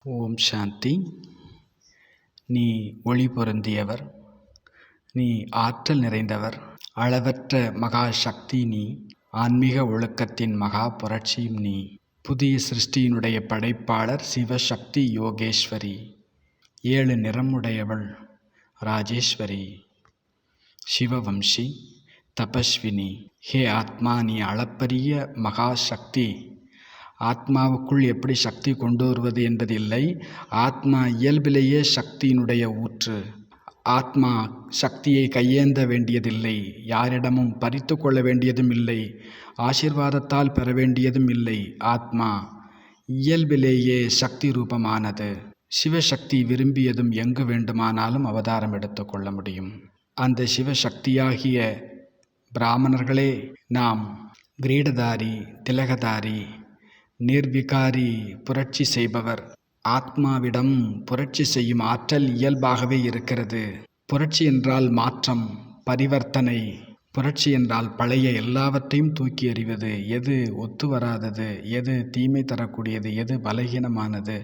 ஓம் சாந்தி. நீ ஒளி பொருந்தியவர், நீ ஆற்றல் நிறைந்தவர், அளவற்ற மகா சக்தி நீ, ஆன்மீக ஒழுக்கத்தின் மகா புரட்சியும் நீ, புதிய சிருஷ்டியினுடைய படைப்பாளர் சிவசக்தி யோகேஸ்வரி, 7 நிறமுடையவள் ராஜேஸ்வரி, சிவவம்சி, தபஸ்வினி. ஹே ஆத்மா, நீ அளப்பரிய மகா சக்தி. ஆத்மாவுக்குள் எப்படி சக்தி கொண்டு வருவது என்பதில்லை. ஆத்மா இயல்பிலேயே சக்தியினுடைய ஊற்று. ஆத்மா சக்தியை கையேந்த வேண்டியதில்லை, யாரிடமும் பறித்து கொள்ள வேண்டியதும் இல்லை, ஆசீர்வாதத்தால் பெற வேண்டியதும் இல்லை. ஆத்மா இயல்பிலேயே சக்தி ரூபமானது. சிவசக்தி விரும்பியதும் எங்கு வேண்டுமானாலும் அவதாரம் எடுத்துக்கொள்ள முடியும். அந்த சிவசக்தியாகிய பிராமணர்களே நாம் கிரீடதாரி, திலகதாரி, நிர்விகாரி, புரட்சி செய்பவர். ஆத்மாவிடம் புரட்சி செய்யும் ஆற்றல் இயல்பாகவே இருக்கிறது. புரட்சி என்றால் மாற்றம், பரிவர்த்தனை. புரட்சி என்றால் பழைய எல்லாவற்றையும் தூக்கி எறிவது, எது ஒத்து வராதது, எது தீமை தரக்கூடியது, எது பலகீனமானது,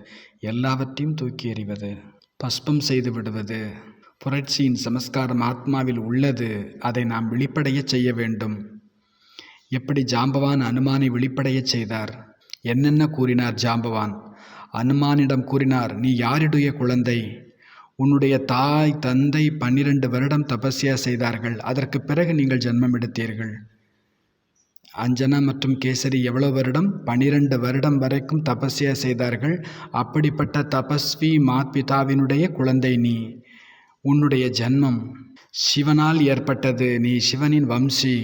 எல்லாவற்றையும் தூக்கி எறிவது, பஸ்பம் செய்து விடுவது. புரட்சியின் சமஸ்காரம் ஆத்மாவில் உள்ளது. அதை நாம் விழிப்படைய செய்ய வேண்டும். எப்படி ஜாம்பவான் அனுமானை விழிப்படைய செய்தார்? என்னென்ன கூறினார் ஜாம்பவான்? அனுமானிடம் கூறினார், நீ யாருடைய குழந்தை? உன்னுடைய தாய் தந்தை 12 வருடம் தபஸ்யா செய்தார்கள். அதற்கு பிறகு நீங்கள் ஜென்மம் எடுத்தீர்கள். அஞ்சனா மற்றும் கேசரி எவ்வளவு வருடம்? 12 வருடம் வரைக்கும் தபஸ்யா செய்தார்கள். அப்படிப்பட்ட தபஸ்வி மாத்பிதாவினுடைய குழந்தை நீ. உன்னுடைய ஜென்மம் சிவனால் ஏற்பட்டது. நீ சிவனின் வம்சி.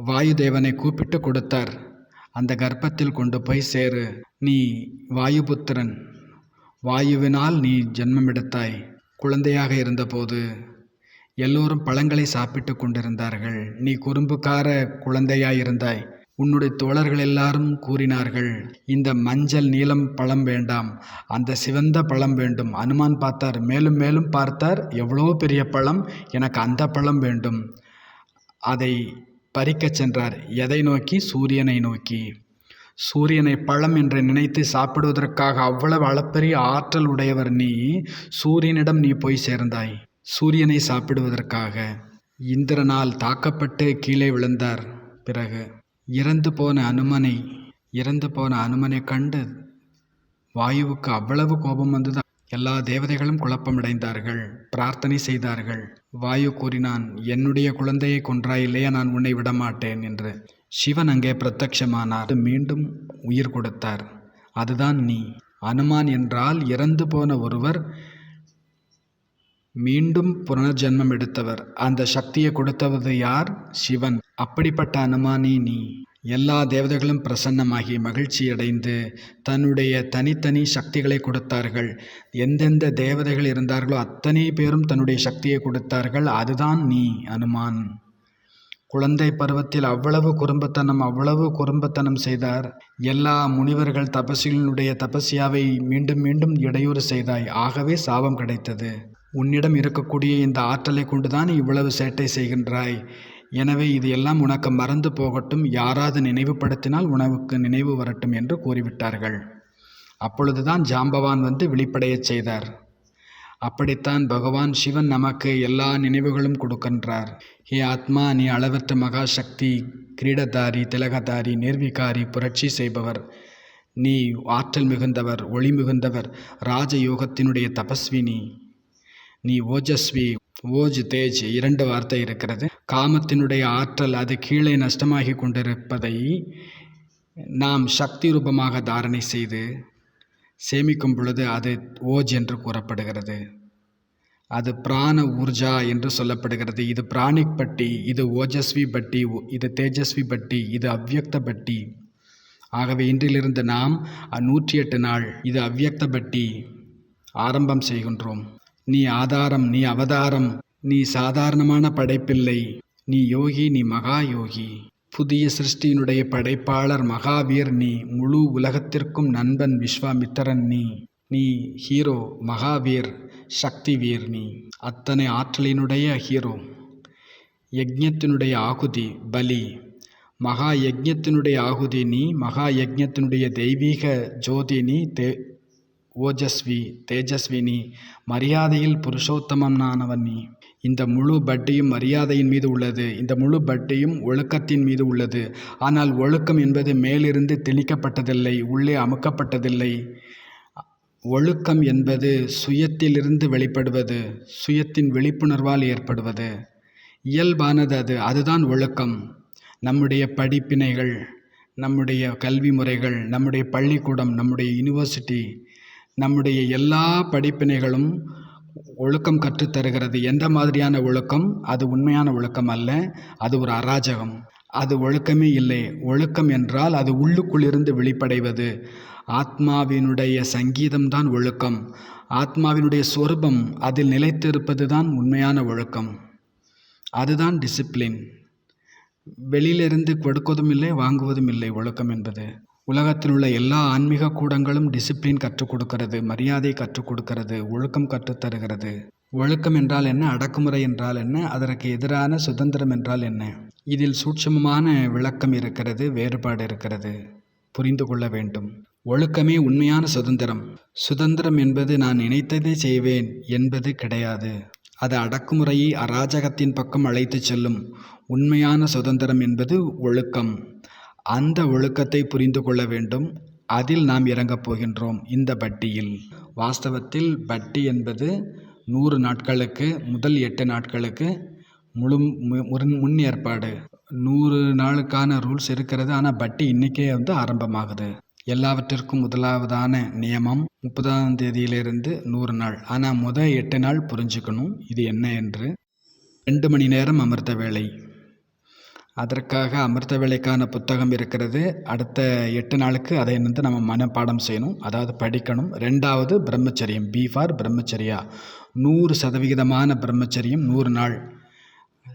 வாயுதேவனை கூப்பிட்டு கொடுத்தார், அந்த கர்ப்பத்தில் கொண்டு போய் சேரு. நீ வாயுபுத்திரன். வாயுவினால் நீ ஜென்மம் எடுத்தாய். குழந்தையாக இருந்தபோது எல்லோரும் பழங்களை சாப்பிட்டு கொண்டிருந்தார்கள். நீ குறும்புக்கார குழந்தையாயிருந்தாய். உன்னுடைய தோழர்கள் எல்லாரும் கூறினார்கள், இந்த மஞ்சள் நீலம் பழம் வேண்டாம், அந்த சிவந்த பழம் வேண்டும். அனுமான் பார்த்தார், மேலும் மேலும் பார்த்தார், எவ்வளோ பெரிய பழம், எனக்கு அந்த பழம் வேண்டும். அதை பறிக்கச் சென்றார். எதை நோக்கி? சூரியனை நோக்கி. சூரியனை பழம் என்று நினைத்து சாப்பிடுவதற்காக அவ்வளவு அளப்பெரிய ஆற்றல் உடையவர் நீ. சூரியனிடம் நீ போய் சேர்ந்தாய், சூரியனை சாப்பிடுவதற்காக. இந்திரனால் தாக்கப்பட்டு கீழே விழுந்தார். பிறகு இறந்து போன அனுமனை கண்டு வாயுவுக்கு அவ்வளவு கோபம் வந்தது. எல்லா தேவதைகளும் குழப்பமடைந்தார்கள், பிரார்த்தனை செய்தார்கள். வாயு கூறினான், என்னுடைய குழந்தையை கொன்றாய் இல்லையா, நான் உன்னை விடமாட்டேன் என்று. சிவன் அங்கே பிரத்யட்சமானார், மீண்டும் உயிர் கொடுத்தார். அதுதான் நீ. அனுமான் என்றால் இறந்து போன ஒருவர் மீண்டும் புனர்ஜென்மம் எடுத்தவர். அந்த சக்தியை கொடுத்தவது யார்? சிவன். அப்படிப்பட்ட அனுமானி நீ. எல்லா தேவதைகளும் பிரசன்னமாகி மகிழ்ச்சியடைந்து தன்னுடைய தனித்தனி சக்திகளை கொடுத்தார்கள். எந்தெந்த தேவதைகள் இருந்தார்களோ அத்தனை பேரும் தன்னுடைய சக்தியை கொடுத்தார்கள். அதுதான் நீ அனுமான். குழந்தை பருவத்தில் அவ்வளவு குறும்பத்தனம் செய்தார். எல்லா முனிவர்கள் தபசிகளுடைய தபஸ்யாவை மீண்டும் மீண்டும் இடையூறு செய்தாய். ஆகவே சாபம் கிடைத்தது. உன்னிடம் இருக்கக்கூடிய இந்த ஆற்றலை கொண்டுதான் இவ்வளவு சேட்டை செய்கின்றாய். எனவே இது எல்லாம் உனக்கு மறந்து போகட்டும், யாராவது நினைவுபடுத்தினால் உனக்கு நினைவு வரட்டும் என்று கூறிவிட்டார்கள். அப்பொழுதுதான் ஜாம்பவான் வந்து விழிப்படையச் செய்தார். அப்படித்தான் பகவான் சிவன் நமக்கு எல்லா நினைவுகளும் கொடுக்கின்றார். ஹே ஆத்மா, நீ அளவற்ற மகா சக்தி, கிரீடதாரி, திலகதாரி, நிர்விகாரி, புரட்சி செய்பவர். நீ ஆற்றல் மிகுந்தவர், ஒளி மிகுந்தவர், ராஜயோகத்தினுடைய தபஸ்வினி. நீ ஓஜஸ்வி. ஓஜ் தேஜ் 2 வார்த்தை இருக்கிறது. காமத்தினுடைய ஆற்றல் அது கீழே நஷ்டமாகி கொண்டிருப்பதை நாம் சக்தி ரூபமாக தாரணை செய்து சேமிக்கும் பொழுது அது ஓஜ் என்று கூறப்படுகிறது. அது பிராண ஊர்ஜா என்று சொல்லப்படுகிறது. இது பிராணிக் பட்டி, இது ஓஜஸ்வி பட்டி, இது தேஜஸ்வி பட்டி, இது அவ்யக்த பட்டி. ஆகவே இன்றிலிருந்து நாம் 108 நாள் இது அவ்யக்த பட்டி, ஆரம்பம் செய்கின்றோம். நீ ஆதாரம், நீ அவதாரம், நீ சாதாரணமான படைப்பில்லை, நீ யோகி, நீ மகா யோகி, புதிய சிருஷ்டியினுடைய படைப்பாளர் மகாவீர் நீ, முழு உலகத்திற்கும் நண்பன் விஸ்வாமித்திரன் நீ ஹீரோ, மகாவீர், சக்தி வீர், நீ அத்தனை ஆற்றலினுடைய ஹீரோ. யஜ்ஞத்தினுடைய ஆகுதி பலி, மகா யஜ்ஞத்தினுடைய ஆகுதி நீ, மகா யஜ்ஞத்தினுடைய தெய்வீக ஜோதி நீ, ஓஜஸ்வி தேஜஸ்வி நீ, மரியாதையில் புருஷோத்தமனானவன் நீ. இந்த முழு பட்டியும் மரியாதையின் மீது உள்ளது, இந்த முழு பட்டியும் ஒழுக்கத்தின் மீது உள்ளது. ஆனால் ஒழுக்கம் என்பது மேலிருந்து தெளிக்கப்பட்டதில்லை, உள்ளே அமுக்கப்பட்டதில்லை. ஒழுக்கம் என்பது சுயத்திலிருந்து வெளிப்படுவது, சுயத்தின் விழிப்புணர்வால் ஏற்படுவது, இயல்பானது. அதுதான் ஒழுக்கம். நம்முடைய படிப்பினைகள், நம்முடைய கல்வி முறைகள், நம்முடைய பள்ளிக்கூடம், நம்முடைய யூனிவர்சிட்டி, நம்முடைய எல்லா படிப்பினைகளும் ஒழுக்கம் கற்றுத்தருகிறது. எந்த மாதிரியான ஒழுக்கம்? அது உண்மையான ஒழுக்கம் அல்ல, அது ஒரு அராஜகம், அது ஒழுக்கமே இல்லை. ஒழுக்கம் என்றால் அது உள்ளுக்குள்ளிருந்து வெளிப்படைவது. ஆத்மாவினுடைய சங்கீதம்தான் ஒழுக்கம், ஆத்மாவினுடைய சொரூபம் அதில் நிலைத்திருப்பது தான் உண்மையான ஒழுக்கம், அதுதான் டிசிப்ளின். வெளியிலிருந்து கொடுப்பதும் இல்லை, வாங்குவதும் இல்லை. ஒழுக்கம் என்பது உலகத்தில் உள்ள எல்லா ஆன்மீக கூடங்களும் டிசிப்ளின் கற்றுக் கொடுக்கிறது, மரியாதை கற்றுக் கொடுக்கிறது, ஒழுக்கம் கற்றுத்தருகிறது. ஒழுக்கம் என்றால் என்ன, அடக்குமுறை என்றால் என்ன, அதற்கு எதிரான சுதந்திரம் என்றால் என்ன? இதில் சூட்சமமான விளக்கம் இருக்கிறது, வேறுபாடு இருக்கிறது, புரிந்து கொள்ள வேண்டும். ஒழுக்கமே உண்மையான சுதந்திரம். சுதந்திரம் என்பது நான் நினைத்ததை செய்வேன் என்பது கிடையாது. அது அடக்குமுறையை அராஜகத்தின் பக்கம் அழைத்து செல்லும். உண்மையான சுதந்திரம் என்பது ஒழுக்கம். அந்த ஒழுக்கத்தை புரிந்து கொள்ள வேண்டும். அதில் நாம் இறங்கப் போகின்றோம் இந்த பட்டியில். வாஸ்தவத்தில் பட்டி என்பது 100 நாட்களுக்கு, முதல் 8 நாட்களுக்கு முன் ஏற்பாடு. 100 நாளுக்கான ரூல்ஸ் இருக்கிறது. ஆனால் பட்டி இன்றைக்கே ஆரம்பமாகுது. எல்லாவற்றிற்கும் முதலாவதான நியமம் 30ஆம் தேதியிலிருந்து 100 நாள். ஆனால் முதல் 8 நாள் புரிஞ்சுக்கணும் இது என்ன என்று. 2 மணி நேரம் அமிர்த வேளை. அதற்காக அமிர்த வேளைக்கான புத்தகம் இருக்கிறது. அடுத்த 8 நாளுக்கு அதை நம்ம மனப்பாடம் செய்யணும், அதாவது படிக்கணும். 2வது பிரம்மச்சரியம், பி ஃபார் பிரம்மச்சரியா, 100% பிரம்மச்சரியம் 100 நாள்.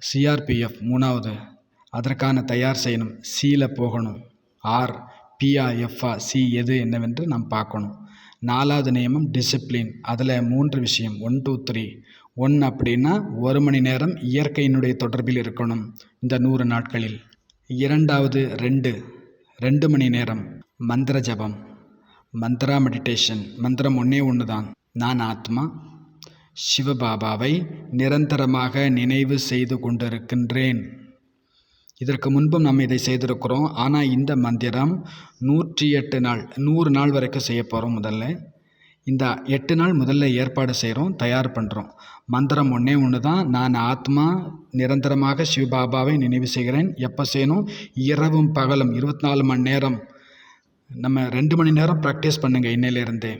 சிஆர்பிஎஃப் 3வது, அதற்கான தயார் செய்யணும். சியில் போகணும். ஆர் பியா எஃப்ஆ சி எது என்னவென்று நாம் பார்க்கணும். 4வது நியமம் டிசிப்ளின். அதில் 3 விஷயம், 1 2 3. 1 அப்படின்னா 1 மணி நேரம் இயற்கையினுடைய தொடர்பில் இருக்கணும் இந்த 100 நாட்களில். 2வது 2 மணி நேரம் மந்திர ஜபம், மந்திரா மெடிடேஷன். மந்திரம் ஒன்று தான், நான் ஆத்மா சிவபாபாவை நிரந்தரமாக நினைவு செய்து கொண்டிருக்கின்றேன். இதற்கு முன்பும் நம்ம இதை செய்திருக்கிறோம். ஆனால் இந்த மந்திரம் 108 நாள், 100 நாள் வரைக்கும் செய்ய போகிறோம். முதல்ல இந்த 8 நாள் முதல்ல ஏற்பாடு செய்கிறோம், தயார் பண்ணுறோம். மந்திரம் ஒன்று தான், நான் ஆத்மா நிரந்தரமாக சிவபாபாவை நினைவு செய்கிறேன். எப்போ செய்யணும்? இரவும் பகலும் 24 மணி நேரம். நம்ம 2 மணி நேரம் ப்ராக்டிஸ் பண்ணுங்கள் இன்னையிலேருந்தே.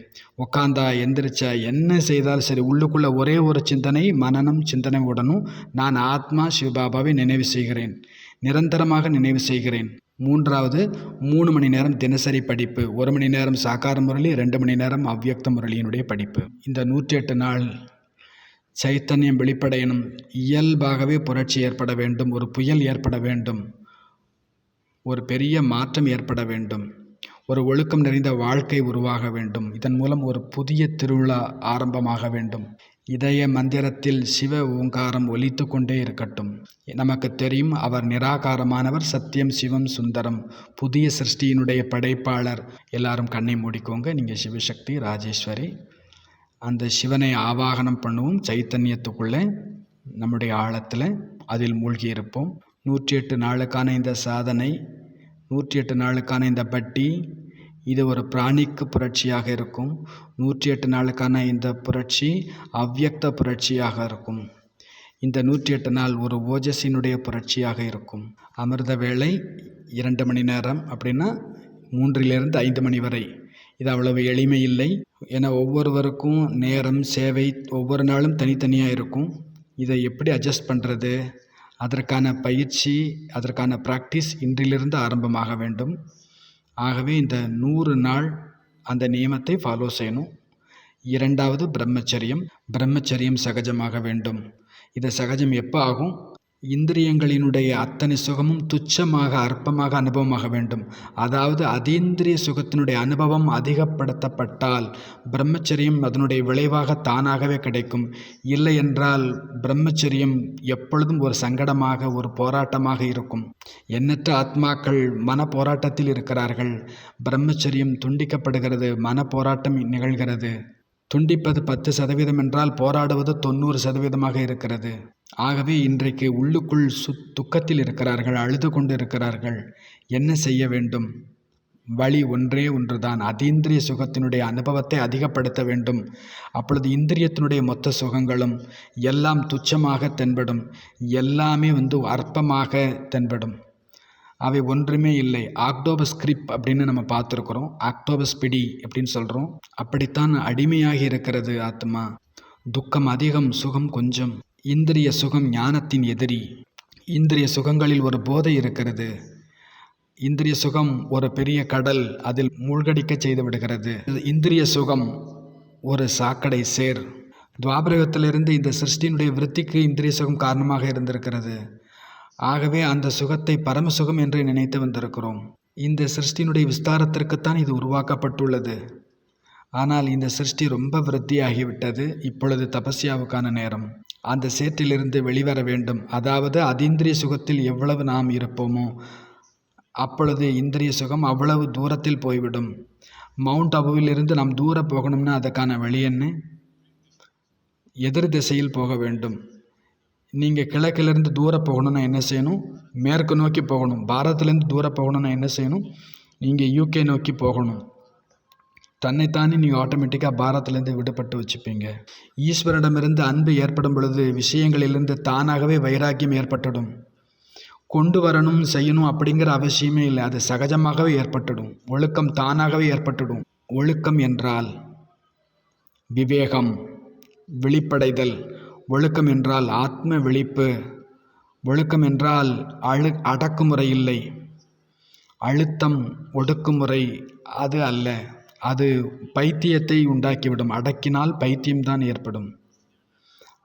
உட்காந்தா எந்திரிச்சா என்ன செய்தாலும் சரி, உள்ளுக்குள்ளே ஒரே ஒரு சிந்தனை, மனனம் சிந்தனை உடனும் நான் ஆத்மா சிவபாபாவை நினைவு செய்கிறேன், நிரந்தரமாக நினைவு செய்கிறேன். 3வது 3 மணி நேரம் தினசரி படிப்பு. 1 மணி நேரம் சாக்கார முரளி, 2 மணி நேரம் அவ்வியக்த முரளியினுடைய படிப்பு. இந்த 108 நாள் சைத்தன்யம் வெளிப்படையணும். இயல்பாகவே புரட்சி ஏற்பட வேண்டும், ஒரு புயல் ஏற்பட வேண்டும், ஒரு பெரிய மாற்றம் ஏற்பட வேண்டும், ஒரு ஒழுக்கம் நிறைந்த வாழ்க்கை உருவாக வேண்டும். இதன் மூலம் ஒரு புதிய திருவிழா ஆரம்பமாக வேண்டும். இதய மந்திரத்தில் சிவ ஓங்காரம் ஒலித்து கொண்டே இருக்கட்டும். நமக்கு தெரியும் அவர் நிராகாரமானவர், சத்தியம் சிவம் சுந்தரம், புதிய சிருஷ்டியினுடைய படைப்பாளர். எல்லாரும் கண்ணை மூடிக்கோங்க. நீங்கள் சிவசக்தி ராஜேஸ்வரி, அந்த சிவனை ஆவாகனம் பண்ணுவோம். சைத்தன்யத்துக்குள்ளே நம்முடைய ஆழத்தில் அதில் மூழ்கி இருப்போம். 108 நாளுக்கான இந்த சாதனை, 108 நாளுக்கான இந்த பட்டி, இது ஒரு பிராணிக்கு புரட்சியாக இருக்கும். 108 நாளுக்கான இந்த புரட்சி அவ்வியக்த புரட்சியாக இருக்கும். இந்த 108 நாள் ஒரு ஓஜஸினுடைய புரட்சியாக இருக்கும். அமிர்த வேளை 2 மணி நேரம், அப்படின்னா 3லிருந்து 5 மணி வரை. இது அவ்வளவு எளிமை இல்லை. ஏன்னா ஒவ்வொருவருக்கும் நேரம், சேவை ஒவ்வொரு நாளும் தனித்தனியாக இருக்கும். இதை எப்படி அட்ஜஸ்ட் பண்ணுறது? அதற்கான பயிற்சி, அதற்கான ப்ராக்டிஸ் இன்றிலிருந்து ஆரம்பமாக வேண்டும். ஆகவே இந்த 100 நாள் அந்த நியமத்தை ஃபாலோ செய்யணும். இரண்டாவது பிரம்மச்சரியம் சகஜமாக வேண்டும். இது சகஜம் எப்போ ஆகும்? இந்திரியங்களினுடைய அத்தனை சுகமும் துச்சமாக அற்பமாக அனுபவமாக வேண்டும். அதாவது அதீந்திரிய சுகத்தினுடைய அனுபவம் அதிகப்படுத்தப்பட்டால் பிரம்மச்சரியம் அதனுடைய விளைவாக தானாகவே கிடைக்கும். இல்லை என்றால் பிரம்மச்சரியம் எப்பொழுதும் ஒரு சங்கடமாக, ஒரு போராட்டமாக இருக்கும். எண்ணற்ற ஆத்மாக்கள் மன போராட்டத்தில் இருக்கிறார்கள். பிரம்மச்சரியம் துண்டிக்கப்படுகிறது, மன போராட்டம் நிகழ்கிறது. துண்டிப்பது 10% என்றால் போராடுவது 90% இருக்கிறது. ஆகவே இன்றைக்கு உள்ளுக்குள் துக்கத்தில் இருக்கிறார்கள், அழுது கொண்டு இருக்கிறார்கள். என்ன செய்ய வேண்டும்? வழி ஒன்றே ஒன்றுதான். அதீந்திரிய சுகத்தினுடைய அனுபவத்தை அதிகப்படுத்த வேண்டும். அப்பொழுது இந்திரியத்தினுடைய மொத்த சுகங்களும் எல்லாம் துச்சமாக தென்படும், எல்லாமே அற்பமாக தென்படும். அவை ஒன்றுமே இல்லை. ஆக்டோபஸ் கிரிப் அப்படின்னு நம்ம பார்த்துருக்குறோம், ஆக்டோபஸ் பிடி அப்படின்னு சொல்கிறோம். அப்படித்தான் அடிமையாகி இருக்கிறது ஆத்மா. துக்கம் அதிகம், சுகம் கொஞ்சம். இந்திரிய சுகம் ஞானத்தின் எதிரி. இந்திரிய சுகங்களில் ஒரு போதை இருக்கிறது. இந்திரிய சுகம் ஒரு பெரிய கடல், அதில் மூழ்கடிக்க செய்து விடுகிறது. இந்திரிய சுகம் ஒரு சாக்கடை சேர். துவாபரகத்திலிருந்து இந்த சிருஷ்டியினுடைய விருத்திக்கு இந்திரிய சுகம் காரணமாக இருந்திருக்கிறது. ஆகவே அந்த சுகத்தை பரமசுகம் என்று நினைத்து வந்திருக்கிறோம். இந்த சிருஷ்டியினுடைய விஸ்தாரத்திற்குத்தான் இது உருவாக்கப்பட்டுள்ளது. ஆனால் இந்த சிருஷ்டி ரொம்ப விருத்தியாகிவிட்டது. இப்பொழுது தபஸ்யாவுக்கான நேரம். அந்த சேற்றிலிருந்து வெளிவர வேண்டும். அதாவது அதீந்திரிய சுகத்தில் எவ்வளவு நாம் இருப்போமோ அப்பொழுது இந்திரிய சுகம் அவ்வளவு தூரத்தில் போய்விடும். மவுண்ட் அபுவிலிருந்து நாம் தூர போகணும்னா அதுக்கான வழி என்ன? எதிர் திசையில் போக வேண்டும். நீங்கள் கிழக்கிலேருந்து தூரம் போகணுன்னா என்ன செய்யணும்? மேற்கு நோக்கி போகணும். பாரதத்துலேருந்து தூரம் போகணுன்னா என்ன செய்யணும்? நீங்கள் யூகே நோக்கி போகணும். தன்னைத்தானே நீங்கள் ஆட்டோமேட்டிக்காக பாரதத்துலேருந்து விடுபட்டு வச்சுப்பீங்க. ஈஸ்வரனிடமிருந்து அன்பு ஏற்படும் பொழுது விஷயங்களிலிருந்து தானாகவே வைராக்கியம் ஏற்பட்டுடும். கொண்டு வரணும் செய்யணும் அப்படிங்கிற அவசியமே இல்லை, அது சகஜமாகவே ஏற்பட்டுடும். ஒழுக்கம் தானாகவே ஏற்பட்டுடும். ஒழுக்கம் என்றால் விவேகம், விழிப்படைதல். ஒழுக்கம் என்றால் ஆத்ம விழிப்பு. ஒழுக்கம் என்றால் அடக்குமுறை இல்லை, அழுத்தம் ஒடுக்குமுறை அது அல்ல. அது பைத்தியத்தை உண்டாக்கிவிடும். அடக்கினால் பைத்தியம்தான் ஏற்படும்.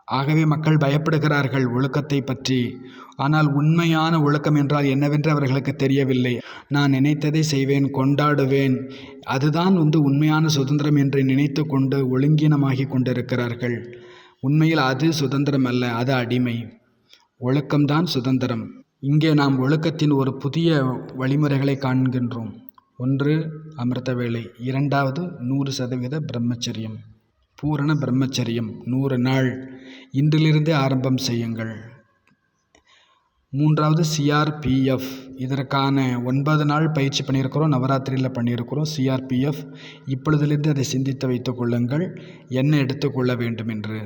ஆகவே மக்கள் பயப்படுகிறார்கள் ஒழுக்கத்தை பற்றி. ஆனால் உண்மையான ஒழுக்கம் என்றால் என்னவென்று அவர்களுக்கு தெரியவில்லை. நான் நினைத்ததை செய்வேன், கொண்டாடுவேன், அதுதான் உண்மையான சுதந்திரம் என்று நினைத்து கொண்டு ஒழுங்கீனமாகி கொண்டிருக்கிறார்கள். உண்மையில் அது சுதந்திரம் அல்ல, அது அடிமை. ஒழுக்கம்தான் சுதந்திரம். இங்கே நாம் ஒழுக்கத்தின் ஒரு புதிய வழிமுறைகளை காண்கின்றோம். ஒன்று அமிர்த வேலை, இரண்டாவது 100% பிரம்மச்சரியம், பூரண பிரம்மச்சரியம். 100 நாள் இன்றிலிருந்தே ஆரம்பம் செய்யுங்கள். மூன்றாவது CRPF. இதற்கான 9 நாள் பயிற்சி பண்ணியிருக்கிறோம், நவராத்திரியில் பண்ணியிருக்கிறோம். CRPF இப்பொழுதிலிருந்து அதை சிந்தித்து வைத்து கொள்ளுங்கள், என்ன எடுத்துக்கொள்ள வேண்டும் என்று.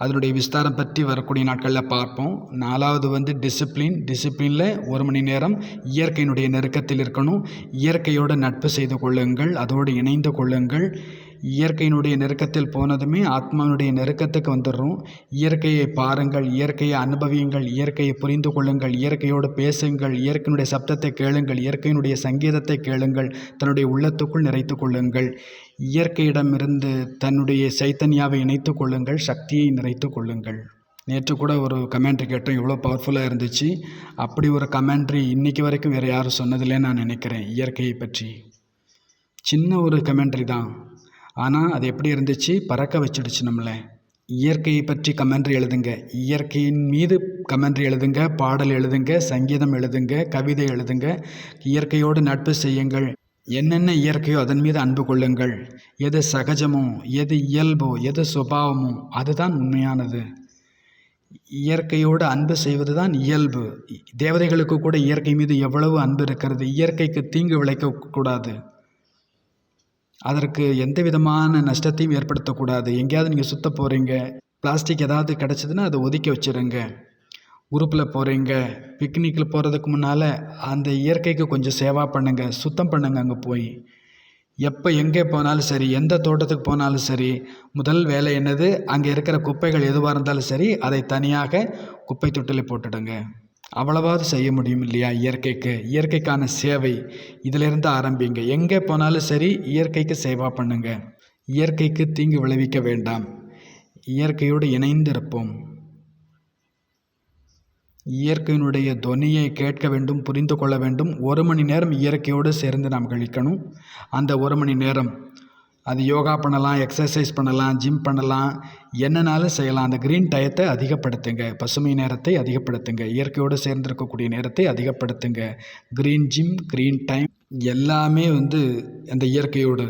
அதனுடைய விஸ்தாரம் பற்றி வரக்கூடிய நாட்களில் பார்ப்போம். நாலாவது டிசிப்ளினில் 1 மணி நேரம் இயற்கையினுடைய நெருக்கத்தில் இருக்கணும். இயற்கையோடு நட்பு செய்து கொள்ளுங்கள், அதோடு இணைந்து கொள்ளுங்கள். இயற்கையினுடைய நெருக்கத்தில் போனதுமே ஆத்மாவுடைய நெருக்கத்துக்கு வந்துடுறோம். இயற்கையை பாருங்கள், இயற்கையை அனுபவியுங்கள், இயற்கையை புரிந்து கொள்ளுங்கள், இயற்கையோடு பேசுங்கள், இயற்கையினுடைய சப்தத்தை கேளுங்கள், இயற்கையினுடைய சங்கீதத்தை கேளுங்கள், தன்னுடைய உள்ளத்துக்குள் நிறைத்து கொள்ளுங்கள். இயற்கையிடமிருந்து தன்னுடைய சைத்தன்யாவை இணைத்து கொள்ளுங்கள், சக்தியை நிறைத்து கொள்ளுங்கள். நேற்று கூட ஒரு கமெண்ட்ரி கேட்டோம், எவ்வளோ பவர்ஃபுல்லாக இருந்துச்சு. அப்படி ஒரு கமெண்ட்ரி இன்றைக்கி வரைக்கும் வேறு யாரும் சொன்னதில்லைன்னு நான் நினைக்கிறேன். இயற்கையை பற்றி சின்ன ஒரு கமெண்ட்ரி தான், ஆனால் அது எப்படி இருந்துச்சு, பறக்க வச்சிடுச்சு நம்மளை. இயற்கையை பற்றி கமெண்ட்ரி எழுதுங்க, இயற்கையின் மீது கமெண்ட்ரி எழுதுங்க, பாடல் எழுதுங்க, சங்கீதம் எழுதுங்க, கவிதை எழுதுங்க. இயற்கையோடு நட்பு செய்யுங்கள். என்னென்ன இயற்கையோ அதன் மீது அன்பு கொள்ளுங்கள். எது சகஜமோ, எது இயல்போ, எது சுபாவமோ அதுதான் உண்மையானது. இயற்கையோடு அன்பு செய்வது தான் இயல்பு. தேவதைகளுக்கு கூட இயற்கை மீது எவ்வளவு அன்பு இருக்கிறது. இயற்கைக்கு தீங்கு விளைக்கக்கூடாது, அதற்கு எந்த விதமான நஷ்டத்தையும் ஏற்படுத்தக்கூடாது. எங்கேயாவது நீங்கள் சுத்த போகிறீங்க, பிளாஸ்டிக் ஏதாவது கிடச்சிதுன்னா அதை ஒதுக்கி வச்சுருங்க. குரூப்பில் போகிறீங்க, பிக்னிக்கில் போகிறதுக்கு முன்னால் அந்த இயற்கைக்கு கொஞ்சம் சேவா பண்ணுங்கள், சுத்தம் பண்ணுங்கள். அங்கே போய் எப்போ எங்கே போனாலும் சரி, எந்த தோட்டத்துக்கு போனாலும் சரி, முதல் வேலை என்னது, அங்கே இருக்கிற குப்பைகள் எதுவாக இருந்தாலும் சரி அதை தனியாக குப்பை தொட்டில் போட்டுடுங்க. அவ்வளவாவது செய்ய முடியும் இல்லையா? இயற்கைக்கான சேவை இதிலிருந்து ஆரம்பிங்க. எங்கே போனாலும் சரி இயற்கைக்கு சேவா பண்ணுங்க. இயற்கைக்கு தீங்கு விளைவிக்க வேண்டாம். இயற்கையோடு இணைந்திருப்போம். இயற்கையினுடைய தொனியை கேட்க வேண்டும், புரிந்து கொள்ள வேண்டும். 1 மணி நேரம் இயற்கையோடு சேர்ந்து நாம் கழிக்கணும். அந்த 1 மணி நேரம் அது யோகா பண்ணலாம், எக்ஸசைஸ் பண்ணலாம், ஜிம் பண்ணலாம், என்னன்னாலும் செய்யலாம். அந்த க்ரீன் டயத்தை அதிகப்படுத்துங்க, பசுமை நேரத்தை அதிகப்படுத்துங்க, இயற்கையோடு சேர்ந்திருக்கக்கூடிய நேரத்தை அதிகப்படுத்துங்க. க்ரீன் ஜிம், க்ரீன் டைம் எல்லாமே அந்த இயற்கையோடு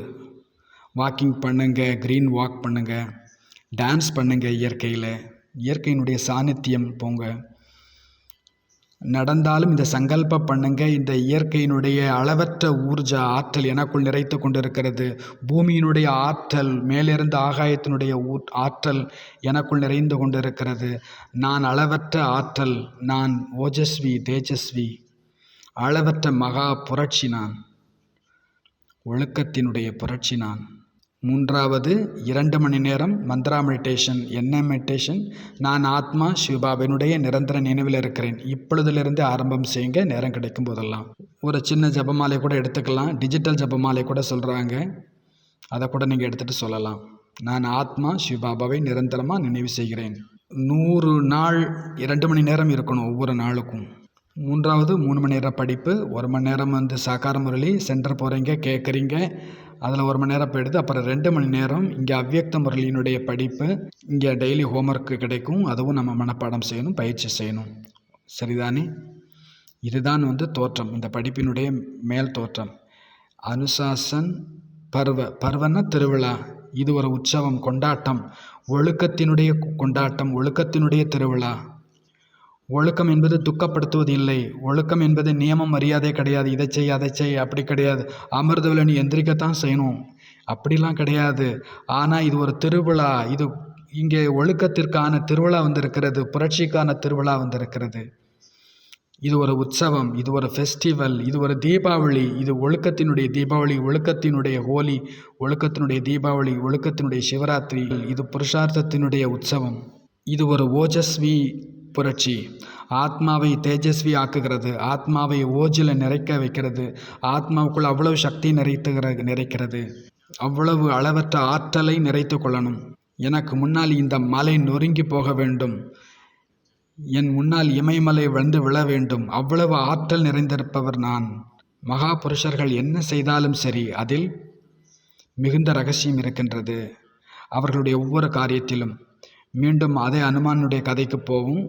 வாக்கிங் பண்ணுங்கள், க்ரீன் வாக் பண்ணுங்கள், டான்ஸ் பண்ணுங்கள், இயற்கையினுடைய சாநித்தியம் போங்க. நடந்தாலும் இந்த சங்கல்பம் பண்ணுங்க. இந்த இயற்கையினுடைய அளவற்ற ஊர்ஜ ஆற்றல் எனக்குள் நிறைத்து கொண்டிருக்கிறது. பூமியினுடைய ஆற்றல், மேலிருந்து ஆகாயத்தினுடைய ஆற்றல் எனக்குள் நிறைந்து கொண்டிருக்கிறது. நான் அளவற்ற ஆற்றல், நான் ஓஜஸ்வி, தேஜஸ்வி, அளவற்ற மகா புரட்சி, நான் ஒழுக்கத்தினுடைய புரட்சி. நான் 3வது 2 மணி நேரம் மந்த்ரா மெடிடேஷன். என்ன மெடிடேஷன்? நான் ஆத்மா சிவபாபாவினுடைய நிரந்தர நினைவில் இருக்கிறேன். இப்பொழுதிலிருந்து ஆரம்பம் செய்யுங்க, நேரம் கிடைக்கும் போதெல்லாம். ஒரு சின்ன ஜபமாலை கூட எடுத்துக்கலாம். டிஜிட்டல் ஜபமாலை கூட சொல்கிறாங்க, அதை கூட நீங்கள் எடுத்துகிட்டு சொல்லலாம். நான் ஆத்மா சிவபாபாவை நிரந்தரமாக நினைவு செய்கிறேன். 100 நாள் 2 மணி நேரம் இருக்கணும் ஒவ்வொரு நாளுக்கும். 3வது 3 மணி நேரம் படிப்பு. 1 மணி நேரம் சாக்கார முரளி சென்டர் போகிறீங்க, கேட்குறீங்க, அதில் 1 மணி நேரம் போயிடுது. அப்புறம் 2 மணி நேரம் இங்கே அவ்வியக்த முரளியினுடைய படிப்பு. இங்கே டெய்லி ஹோம்ஒர்க்கு கிடைக்கும், அதுவும் நம்ம மனப்பாடம் செய்யணும், பயிற்சி செய்யணும். சரிதானே? இதுதான் தோற்றம், இந்த படிப்பினுடைய மேல் தோற்றம். அனுசாசன் பர்வன திருவிழா. இது ஒரு உற்சவம், கொண்டாட்டம், ஒழுக்கத்தினுடைய கொண்டாட்டம், ஒழுக்கத்தினுடைய திருவிழா. ஒழுக்கம் என்பது துக்கப்படுத்துவது இல்லை. ஒழுக்கம் என்பது நியமம் மரியாதை கிடையாது. இதை செய், அதை செய், அப்படி கிடையாது. அமிர்தவில் நீ எந்திரிக்கத்தான் செய்யணும், அப்படிலாம் கிடையாது. ஆனால் இது ஒரு திருவிழா. இது இங்கே ஒழுக்கத்திற்கான திருவிழா வந்திருக்கிறது, புரட்சிக்கான திருவிழா வந்திருக்கிறது. இது ஒரு உற்சவம், இது ஒரு ஃபெஸ்டிவல், இது ஒரு தீபாவளி. இது ஒழுக்கத்தினுடைய தீபாவளி, ஒழுக்கத்தினுடைய ஹோலி, ஒழுக்கத்தினுடைய தீபாவளி, ஒழுக்கத்தினுடைய சிவராத்திரி. இது புருஷார்த்தத்தினுடைய உற்சவம். இது ஒரு ஓஜஸ்வி புரட்சி. ஆத்மாவை தேஜஸ்வி ஆக்குகிறது, ஆத்மாவை ஓஜில் நிறைக்க வைக்கிறது, ஆத்மாவுக்குள் அவ்வளவு சக்தி நிறைக்கிறது, அவ்வளவு அளவற்ற ஆற்றலை நிறைத்து கொள்ளணும். எனக்கு முன்னால் இந்த மலை நொறுங்கி போக வேண்டும், என் முன்னால் இமயமலை விழ வேண்டும், அவ்வளவு ஆற்றல் நிறைந்திருப்பவர் நான். மகா புருஷர்கள் என்ன செய்தாலும் சரி, அதில் மிகுந்த ரகசியம் இருக்கின்றது. அவர்களுடைய ஒவ்வொரு காரியத்திலும். மீண்டும் அதே ஹனுமானுடைய கதைக்கு போகும்.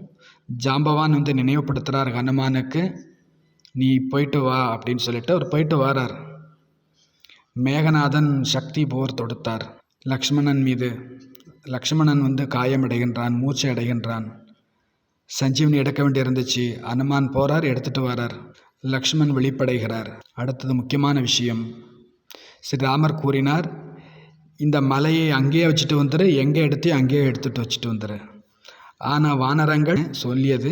ஜாம்பவான் நினைவுபடுத்துகிறார் ஹனுமானுக்கு, நீ போயிட்டு வா அப்படின்னு சொல்லிட்டு அவர் போயிட்டு வரார். மேகநாதன் சக்தி போர் தொடுத்தார் லக்ஷ்மணன் மீது. லக்ஷ்மணன் காயமடைகின்றான், மூச்சை அடைகின்றான். சஞ்சீவனி எடுக்க வேண்டி இருந்துச்சு. ஹனுமான் போகிறார், எடுத்துகிட்டு வரார். லக்ஷ்மணன் வெளிப்படைகிறார். அடுத்தது முக்கியமான விஷயம், ஸ்ரீராமர் கூறினார், இந்த மலையை அங்கேயே வச்சுட்டு வந்துரு, எங்கே எடுத்து அங்கேயே எடுத்துகிட்டு வச்சுட்டு வந்துரு. ஆனால் வானரங்கள் சொல்லியது,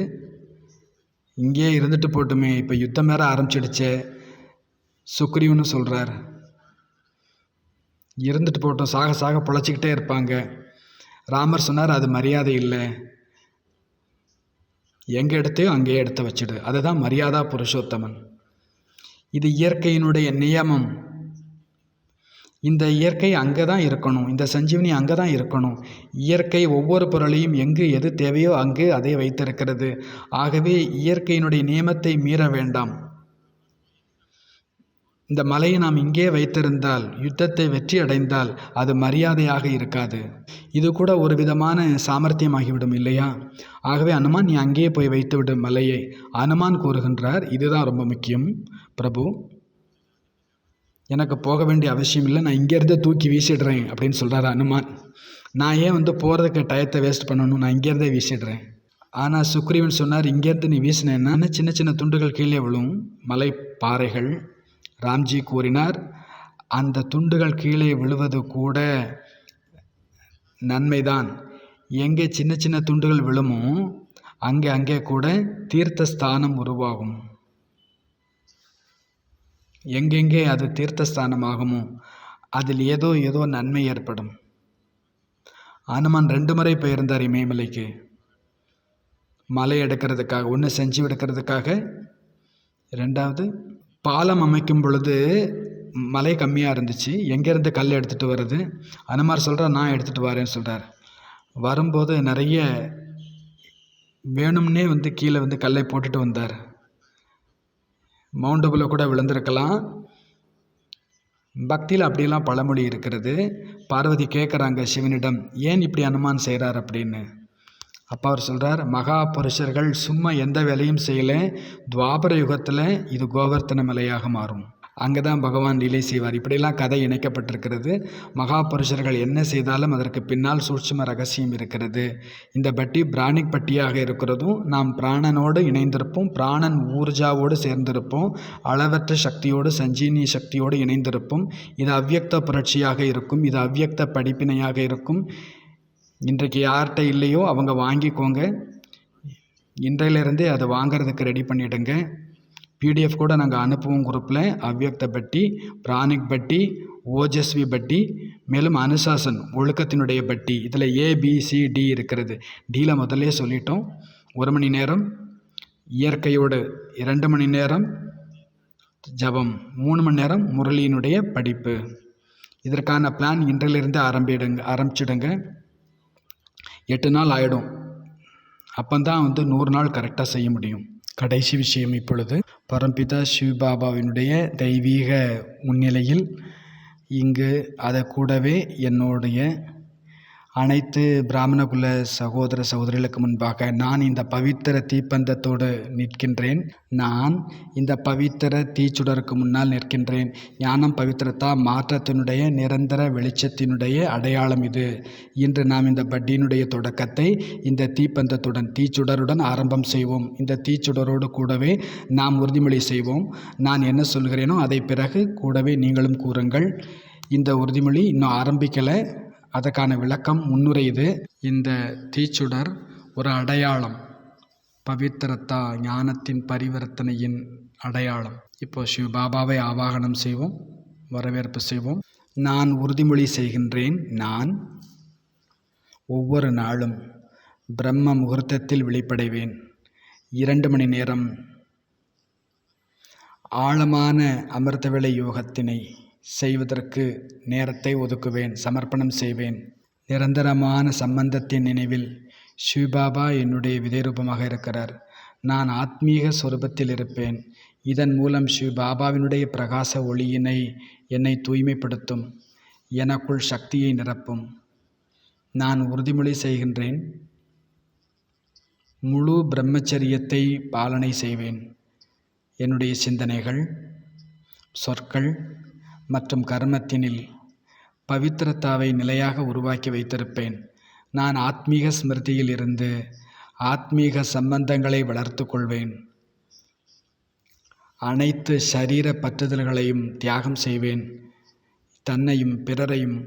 இங்கேயே இருந்துட்டு போட்டுமே, இப்போ யுத்தம் வேற ஆரம்பிச்சிடுச்சே. சுக்ரீவனு சொல்கிறார், இருந்துட்டு போட்டோம், சாக சாக பொழைச்சிக்கிட்டே இருப்பாங்க. ராமர் சொன்னார், அது மரியாதை இல்லை, எங்கே எடுத்தையோ அங்கேயே எடுத்து வச்சிடு. அதுதான் மரியாதா புருஷோத்தமன். இது இயற்கையினுடைய நியமம். இந்த இயற்கை அங்கே தான் இருக்கணும், இந்த சஞ்சீவனி அங்கே தான் இருக்கணும். இயற்கை ஒவ்வொரு பொருளையும் எங்கு எது தேவையோ அங்கு அதை வைத்திருக்கிறது. ஆகவே இயற்கையினுடைய நியமத்தை மீற வேண்டாம். இந்த மலையை நாம் இங்கே வைத்திருந்தால், யுத்தத்தை வெற்றி அடைந்தால் அது மரியாதையாக இருக்காது. இது கூட ஒரு விதமான சாமர்த்தியமாகிவிடும் இல்லையா? ஆகவே அனுமான், நீ அங்கேயே போய் வைத்துவிடு மலையை. அனுமான் கூறுகின்றார், இதுதான் ரொம்ப முக்கியம் பிரபு, எனக்கு போக வேண்டிய அவசியம் இல்லை, நான் இங்கேருந்து தூக்கி வீசிடுறேன் அப்படின்னு சொல்கிறார் அனுமான். நான் ஏன் போகிறதுக்கு டயத்தை வேஸ்ட் பண்ணணும், நான் இங்கேருந்தே வீசிடுறேன். ஆனால் சுக்ரீவன் சொன்னார், இங்கேருந்து நீ வீசினேன்னா சின்ன சின்ன துண்டுகள் கீழே விழும், மலை பாறைகள். ராம்ஜி கூறினார், அந்த துண்டுகள் கீழே விழுவது கூட நன்மைதான். எங்கே சின்ன சின்ன துண்டுகள் விழுமோ அங்கே கூட தீர்த்தஸ்தானம் உருவாகும். எங்கெங்கே அது தீர்த்தஸ்தானமாகுமோ அதில் ஏதோ நன்மை ஏற்படும். அனுமான் 2 முறை போயிருந்தார் இமயமலைக்கு, மலை எடுக்கிறதுக்காக. ஒன்று செஞ்சு எடுக்கிறதுக்காக, 2வது பாலம் அமைக்கும் பொழுது மழை கம்மியாக இருந்துச்சு. எங்கேருந்து கல் எடுத்துகிட்டு வருது? அனுமார் சொல்கிறார், நான் எடுத்துகிட்டு வரேன்னு சொல்கிறார். வரும்போது நிறைய வேணும்னே கீழே கல்லை போட்டுட்டு வந்தார். மவுண்டபுல கூட விழுந்திருக்கலாம். பக்தியில் அப்படியெல்லாம் பழமொழி இருக்கிறது. பார்வதி கேட்குறாங்க சிவனிடம், ஏன் இப்படி அனுமான் செய்கிறார் அப்படின்னு. அப்போ அவர் சொல்கிறார், மகா புருஷர்கள் சும்மா எந்த வேலையும் செய்யலை. துவாபர யுகத்தில் இது கோவர்த்தன மலையாக மாறும். அங்கே தான் பகவான் லீலை செய்வார். இப்படியெல்லாம் கதை இணைக்கப்பட்டிருக்கிறது. மகா புருஷர்கள் என்ன செய்தாலும் அதற்கு பின்னால் சூட்சும ரகசியம் இருக்கிறது. இந்த பட்டி பிராணிக் பட்டியாக இருக்கிறதும் நாம் பிராணனோடு இணைந்திருப்போம், பிராணன் ஊர்ஜாவோடு சேர்ந்திருப்போம், அளவற்ற சக்தியோடு சஞ்சீனி சக்தியோடு இணைந்திருப்போம். இது அவ்வியக்த புரட்சியாக இருக்கும், இது அவ்வியக்த படிப்பினையாக இருக்கும். இன்றைக்கு யார்கிட்ட இல்லையோ அவங்க வாங்கிக்கோங்க. இன்றையிலிருந்தே அதை வாங்கிறதுக்கு ரெடி பண்ணிவிடுங்க. பிடிஎஃப் கூட நாங்கள் அனுப்புவோம் குரூப்பில். அவ்வியக்த பட்டி, பிராணிக் பட்டி, ஓஜஸ்வி பட்டி, மேலும் அனுசாசன் ஒழுக்கத்தினுடைய பட்டி. இதில் ABCD இருக்கிறது. டியில் முதல்ல சொல்லிட்டோம். 1 மணி நேரம் இயற்கையோடு, 2 மணி நேரம் ஜபம், 3 மணி நேரம் முரளியினுடைய படிப்பு. இதற்கான பிளான் இன்றிலிருந்து ஆரம்பிச்சிடுங்க. 8 நாள் ஆகிடும். அப்போந்தான் 100 நாள் கரெக்டாக செய்ய முடியும். கடைசி விஷயம் இப்பொழுது பரம்பிதா சிவபாபாவினுடைய தெய்வீக முன்னிலையில் இங்கு அதை கூடவே என்னுடைய அனைத்து பிராமணகுல சகோதர சகோதரிகளுக்கு முன்பாக நான் இந்த பவித்திர தீப்பந்தத்தோடு நிற்கின்றேன். நான் இந்த பவித்திர தீச்சுடருக்கு முன்னால் நிற்கின்றேன். ஞானம் பவித்திரத்தா மாற்றத்தினுடைய நிரந்தர வெளிச்சத்தினுடைய அடையாளம் இது. இன்று நாம் இந்த பட்டியினுடைய தொடக்கத்தை இந்த தீப்பந்தத்துடன் தீச்சுடருடன் ஆரம்பம் செய்வோம். இந்த தீச்சுடரோடு கூடவே நாம் உறுதிமொழி செய்வோம். நான் என்ன சொல்கிறேனோ அதை பிறகு கூடவே நீங்களும் கூறுங்கள். இந்த உறுதிமொழி இன்னும் ஆரம்பிக்கலை, அதற்கான விளக்கம் முன்னுரை இது. இந்த தீச்சுடர் ஒரு அடையாளம், பவித்திரத்தா ஞானத்தின் பரிவர்த்தனையின் அடையாளம். இப்போ சிவபாபாவை ஆவாகனம் செய்வோம், வரவேற்பு செய்வோம். நான் உறுதிமொழி செய்கின்றேன். நான் ஒவ்வொரு நாளும் பிரம்ம முகூர்த்தத்தில் விழிப்படைவேன். 2 மணி நேரம் ஆழமான அமிர்தவேளை யோகத்தினை செய்வதற்கு நேரத்தை ஒதுக்குவேன், சமர்ப்பணம் செய்வேன். நிரந்தரமான சம்பந்தத்தின் நினைவில் சிவபாபா என்னுடைய விதைரூபமாக இருக்கிறார். நான் ஆத்மீக சொரூபத்தில் இருப்பேன். இதன் மூலம் சிவபாபாவினுடைய பிரகாச ஒளியினை என்னை தூய்மைப்படுத்தும், எனக்குள் சக்தியை நிரப்பும். நான் உறுதிமொழி செய்கின்றேன். முழு பிரம்மச்சரியத்தை பாலனை செய்வேன். என்னுடைய சிந்தனைகள், சொற்கள் மற்றும் கர்மத்தினில் பவித்திரத்தாவை நிலையாக உருவாக்கி வைத்திருப்பேன். நான் ஆத்மீக ஸ்மிருதியில் இருந்து ஆத்மீக சம்பந்தங்களை வளர்த்து கொள்வேன். அனைத்து சரீர பற்றுதல்களையும் தியாகம் செய்வேன். தன்னையும் பிறரையும்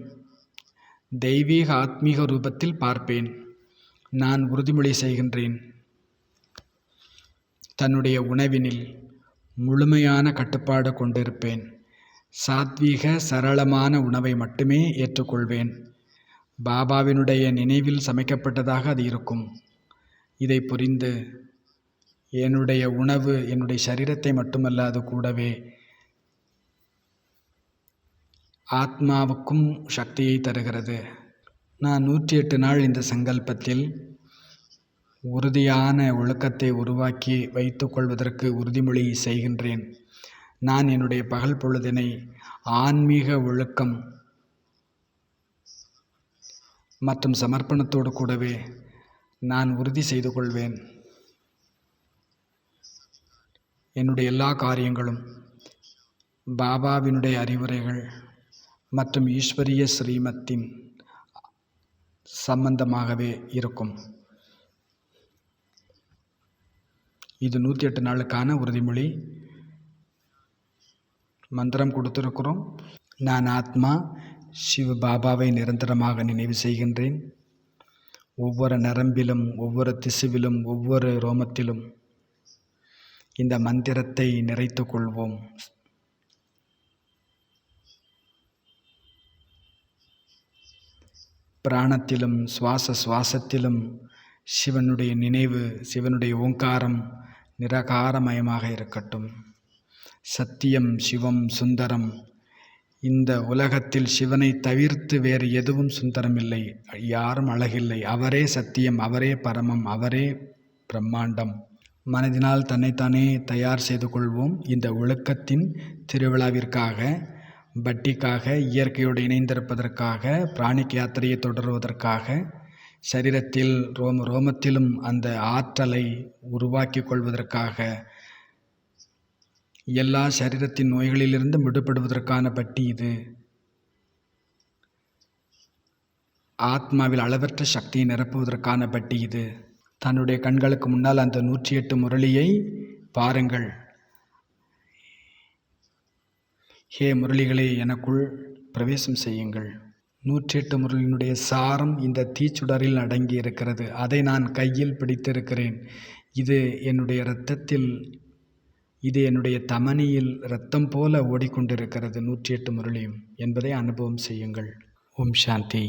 தெய்வீக ஆத்மீக ரூபத்தில் பார்ப்பேன். நான் உறுதிமொழி செய்கின்றேன். தன்னுடைய உணவினில் முழுமையான கட்டுப்பாடு கொண்டிருப்பேன். சாத்வீக சரளமான உணவை மட்டுமே ஏற்றுக்கொள்வேன். பாபாவினுடைய நினைவில் சமைக்கப்பட்டதாக அது இருக்கும். இதை புரிந்து என்னுடைய உணவு என்னுடைய சரீரத்தை மட்டுமல்ல, அது கூடவே ஆத்மாவுக்கும் சக்தியை தருகிறது. நான் 108 நாள் இந்த சங்கல்பத்தில் உறுதியான ஒழுக்கத்தை உருவாக்கி வைத்து கொள்வதற்கு உறுதிமொழி செய்கின்றேன். நான் என்னுடைய பகல் பொழுதினை ஆன்மீக ஒழுக்கம் மற்றும் சமர்ப்பணத்தோடு கூடவே நான் உறுதி செய்து கொள்வேன். என்னுடைய எல்லா காரியங்களும் பாபாவினுடைய அறிவுரைகள் மற்றும் ஈஸ்வரிய ஸ்ரீமத்தின் சம்பந்தமாகவே இருக்கும். இது 108 நாளுக்கான உறுதிமொழி. மந்திரம் கொடுத்திருக்கிறோம். நான் ஆத்மா சிவபாபாவை நிரந்தரமாக நினைவு செய்கின்றேன். ஒவ்வொரு நரம்பிலும், ஒவ்வொரு திசுவிலும், ஒவ்வொரு ரோமத்திலும் இந்த மந்திரத்தை நிறைத்து கொள்வோம். பிராணத்திலும் சுவாசத்திலும் சிவனுடைய நினைவு, சிவனுடைய ஓங்காரம் நிராகாரமயமாக இருக்கட்டும். சத்தியம், சிவம், சுந்தரம் இந்த உலகத்தில் சிவனை தவிர்த்து வேறு எதுவும் சுந்தரமில்லை, யாரும் அழகில்லை. அவரே சத்தியம், அவரே பரமம், அவரே பிரம்மாண்டம். மனதினால் தன்னைத்தானே தயார் செய்து கொள்வோம். இந்த ஒழுக்கத்தின் திருவிழாவிற்காக, பட்டிக்காக, இயற்கையோடு இணைந்திருப்பதற்காக, பிராணிக் யாத்திரையை தொடர்வதற்காக, சரீரத்தில் ரோமத்திலும் அந்த ஆற்றலை உருவாக்கி கொள்வதற்காக, எல்லா சரீரத்தின் நோய்களிலிருந்து விடுபடுவதற்கான பட்டி இது. ஆத்மாவில் அளவற்ற சக்தியை நிரப்புவதற்கான பட்டி இது. தன்னுடைய கண்களுக்கு முன்னால் அந்த 108 முரளியை பாருங்கள். ஹே முரளிகளே, எனக்குள் பிரவேசம் செய்யுங்கள். 108 முரளியினுடைய சாரம் இந்த தீச்சுடரில் அடங்கி இருக்கிறது. அதை நான் கையில் பிடித்திருக்கிறேன். இது என்னுடைய இரத்தத்தில், இது என்னுடைய தமனியில் இரத்தம் போல ஓடிக்கொண்டிருக்கிறது. 108 முரளியும் என்பதை அனுபவம் செய்யுங்கள். ஓம் சாந்தி.